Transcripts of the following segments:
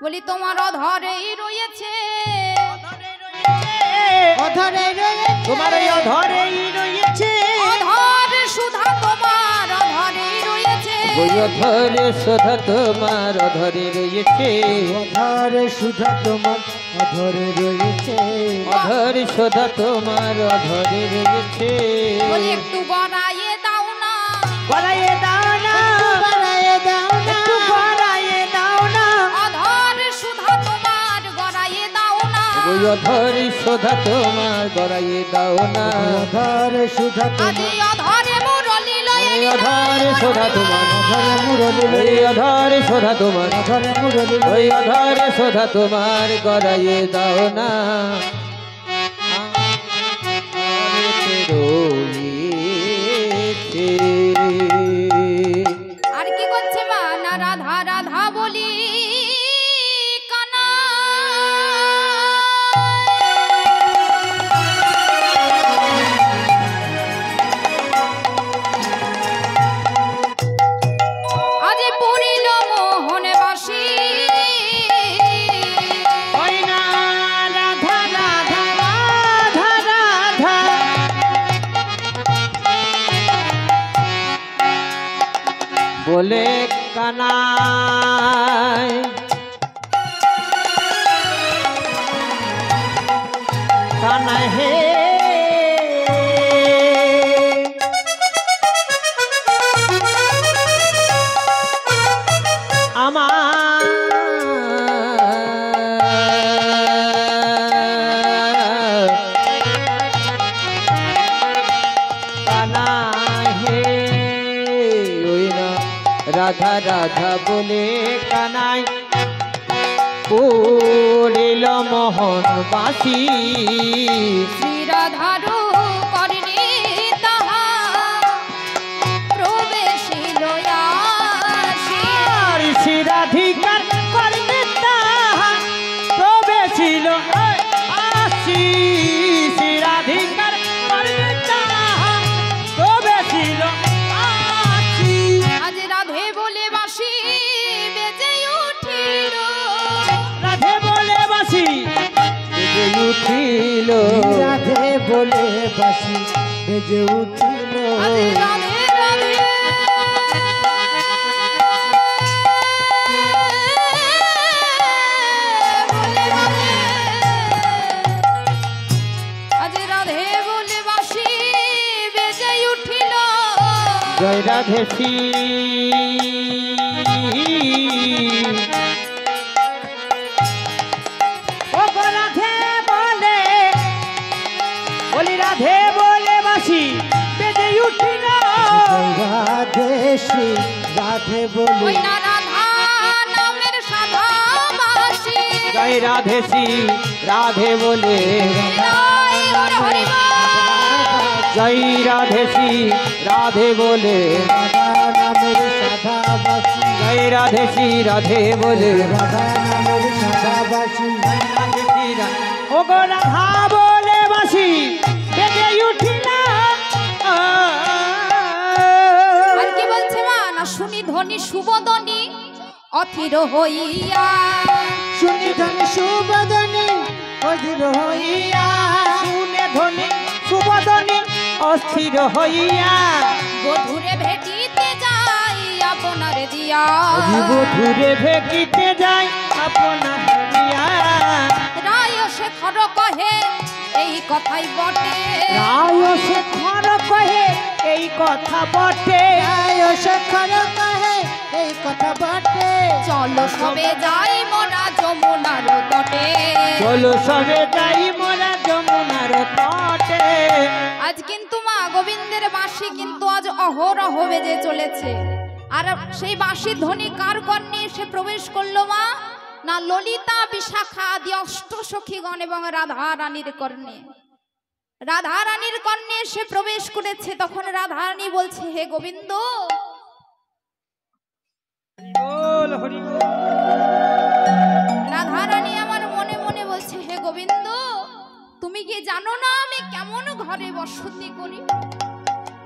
বলি তোমার অধরেই রয়েছে, তোমার এই অধরেই রয়েছে, অধর সুধা তোমার অধরেই রয়েছে, অধরে সুধা তোমার অধরে রয়েছে, অধরে সুধা তোমার অধরে রয়েছে, অধরে সুধা তোমার অধরে রয়েছে। বলি একটু গড়াইয়ে দাও না, গড়াইয়ে দাও না, বাড়াইয়ে দাও না, একটু গড়াইয়ে দাও না, অধর সুধা তোমার গড়াইয়ে দাও না, অধরে সুধা তোমার গড়াইয়ে দাও না, অধরে সুধা আজি তোমার অধরে মুরলি লয়ে অধরে সুধা তোমার, অধরে মুরলি ওই অধরে সুধা তোমার, অধরে মুরলি ওই অধরে সুধা তোমার গড়াইয়ে দাও না। আর কি করছে মা না রাধা রাধা বলি কানা, আজি পড়িল মোহন বাসি, ওই না রাধা রাধা রাধা রাধা, বলে কানাই কানাই হে আমার কানাই হে, ওই না রাধা রাধা বলে কানাই পড়িল মোহন বাসি, শ্রী রাধারু করিনি তাহা প্রবেশিল আসি, আর শিরাধিকার করলে তাহা প্রবেশিল আসি, শিরাধিকার করলে তাহা প্রবেশিল আসি। আজ রাধে বলে বাসি বেজে উঠিল, রাধে বলে বাসি বেজে উঠিল, রাধে বলে বাসি বেজে উঠিল, আজ রাধে রাধে বলে বাসি, আজ রাধে বলে বাসি বেজে উঠিল, জয় রাধে শ্রী ও গো রাধে বলে, বলি রাধে বলে বাসি বেজে উঠিল, রাধে শ্রী রাধে বলে ওই না রাধা নামের সাধা বাসি, জয় রাধে শ্রী রাধে বলে, হৃদয় ওর হরিব, জয় রাধে শ্রী রাধে বলে, রাধা নামের সাধাবাসী, জয় রাধে শ্রী রাধে বলে, রাধা নামের সাধাবাসী, ও গো রাধা বলে বাসি বেজে উঠিল। আর কি বলছে মা না শুনি ধ্বনি শুভধ্বনি অথির হইয়া, শুনি ধনে সুবদনে অধীর হইয়া, শুনে ধ্বনি সুবদনে অস্থির হইয়া, বধুরে ভেটিতে যাই আপনার দিয়া, বধুরে ভেকিতে যায় আপনার দিয়া, রায় শেখর কহে এই কথাই বটে, রায় শেখর কহে এই কথা বটে, রায় শেখর কহে এই কথা বটে, চলো সবে যাই মোরা যমুনার তটে, চলো সবে যাই মোরা যমুনার তটে। আজ কিন্তু মা গোবিন্দের বাঁশি কিন্তু আজ অহরহ বেজে চলেছে, আর সেই বাঁশির ধ্বনি কার কর্ণে এসে প্রবেশ করলো মা না ললিতা বিশাখা আদি অষ্টসখীগণ এবং রাধা রানীর কর্ণে, রাধা রানীর কর্ণে এসে প্রবেশ করেছে। তখন রাধা রানী বলছে হে গোবিন্দ, বল হরি বল। রাধা রানী আমার মনে মনে বলছে হে গোবিন্দ, তুমি কি জানো না আমি কেমন ঘরে বসতি করি?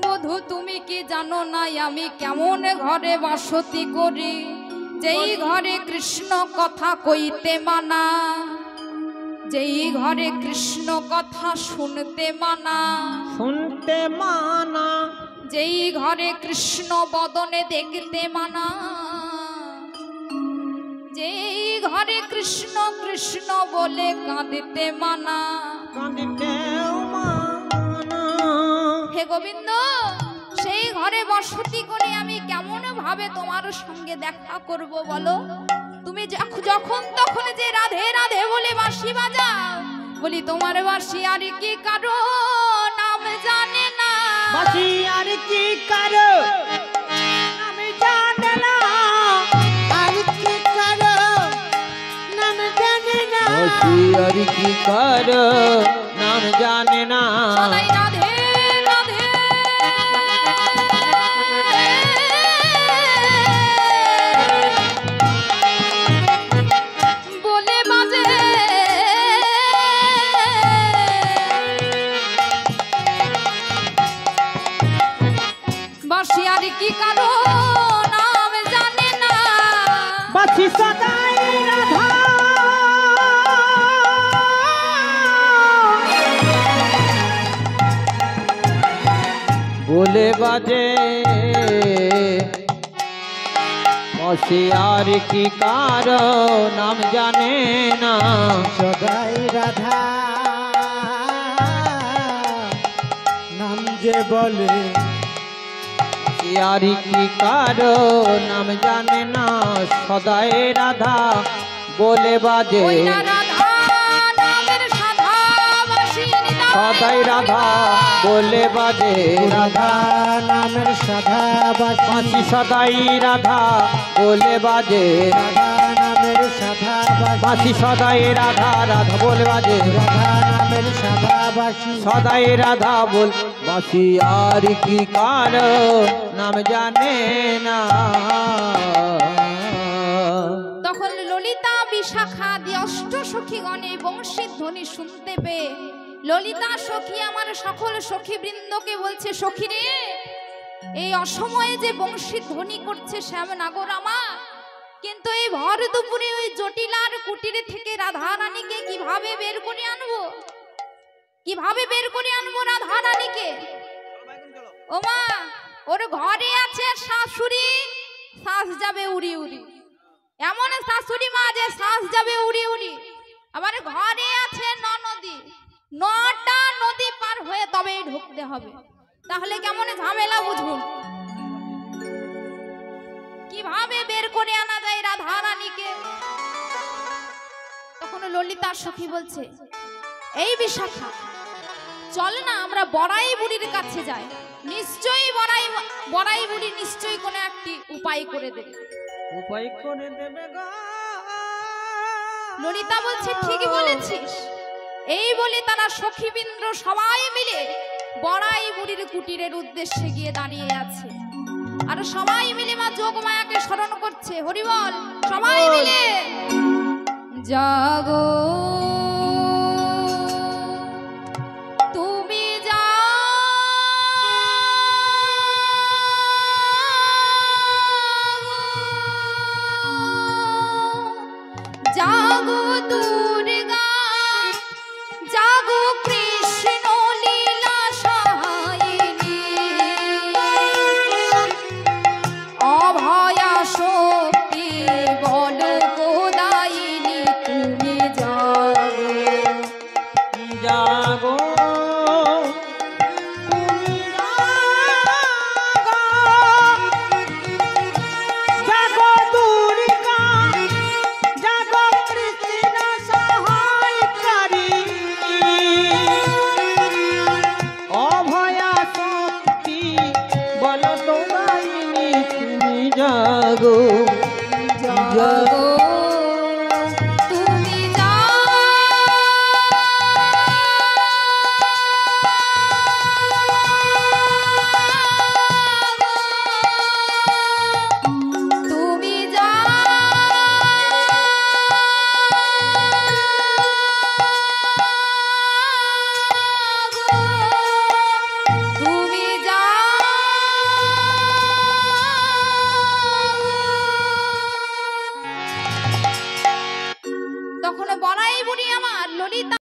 বধূ তুমি কি জানো না আমি কেমন ঘরে বসতি করি? যেই ঘরে কৃষ্ণ কথা কইতে মানা, যেই ঘরে কৃষ্ণ কথা শুনতে মানা, শুনতে মানা, যেই ঘরে কৃষ্ণ বদনে দেখতে মানা, যেই ঘরে কৃষ্ণ কৃষ্ণ বলে কাঁদিতে মানা, কাঁদিতেও মানা। হে গোবিন্দ, সেই ঘরে বসতি করে আমি কেমন ভাবে তোমার সঙ্গে দেখা করব বলো? তুমি যখন তখন যে রাধে রাধে বলে বাঁশি বাজাও, বলি তোমার বাঁশি আর কি কারো নাম জানে না, বাঁশি আর কি কারো নাম জানে না, আর কি করো নাম জানে না, বাঁশি আর কি কারো নাম জানে না। সদাই রাধে রাধে বলে বাজে, বাঁশি আর কি কারো নাম জানে না, বাঁশি সদাই রাধা বলে বাজে, বাঁশি আর কি কারো নাম জানে না। সদাই রাধা নাম যে বলে, বাঁশি আর কি কারো নাম জানে না, সদাই রাধা বলে বাজে, ওই না রাধা নামের সাধা বাঁশির নামে সদাই রাধা বলে বাজে, রাধা নামের সাধা বাঁশি, বাঁশি সদাই রাধা বলে বাজে, রাধা নামের সাধা বাঁশি, বাঁশি সদাই রাধা রাধা বলে বাজে, রাধা নামের সাধা বাঁশি, সদাই রাধা বল, বাঁশি আর কি কারো নাম জানে না। তখন ললিতা বিশাখা দি অষ্ট সখীগণে বংশীর ধ্বনি শুনতে পেয়ে ললিতা সখী আমার সকল সখী বৃন্দকে বলছে, সখী রে, এই অসময়ে যে বংশীর ধ্বনি করছে শ্যামনাগর আমার, কিন্তু এই ভর দুপুরে ওই জটিলার কুটিরে থেকে রাধা রানীকে কিভাবে বের করে আনবো, কিভাবে বের করে আনবো রাধা রানীকে? ও মা, ওর ঘরে আছে শাশুড়ি, শ্বাস যাবে উড়ি উড়ি, এমন শাশুড়ি মা যে শ্বাস যাবে উড়ি উড়ি। আমার ঘরে আছে নদী, 9টা নদী পার হয়ে তবেই ঢুকতে হবে, তাহলে কেমন ঝামেলা বুঝুন। কিভাবে বের করে আনা যায় রাধা রানীকে? তখন ললিতা সখী বলছে, এই বিশাখা, চল না আমরা বড়াই বুড়ির কাছে যাই, নিশ্চয়ই বড়াই বুড়ি নিশ্চয়ই কোনো একটি উপায় করে দেবে। উপায় করে দেবে গো। ললিতা বলছে, ঠিকই বলেছিস। এই বলে তারা সখীবৃন্দ সবাই মিলে বড়াই বুড়ির কুটিরের উদ্দেশ্যে গিয়ে দাঁড়িয়ে আছে, আর সবাই মিলে মা যোগমায়াকে স্মরণ করছে। হরিবল, সবাই মিলে জাগো তুমি জাগো দুর্গা, জাগো কৃষ্ণ লীলা সহায়িনী, অভয়া শক্তি বল গোদায়িনী, তুমি জাগো তখন বলাই বুড়ি আমার ললিতা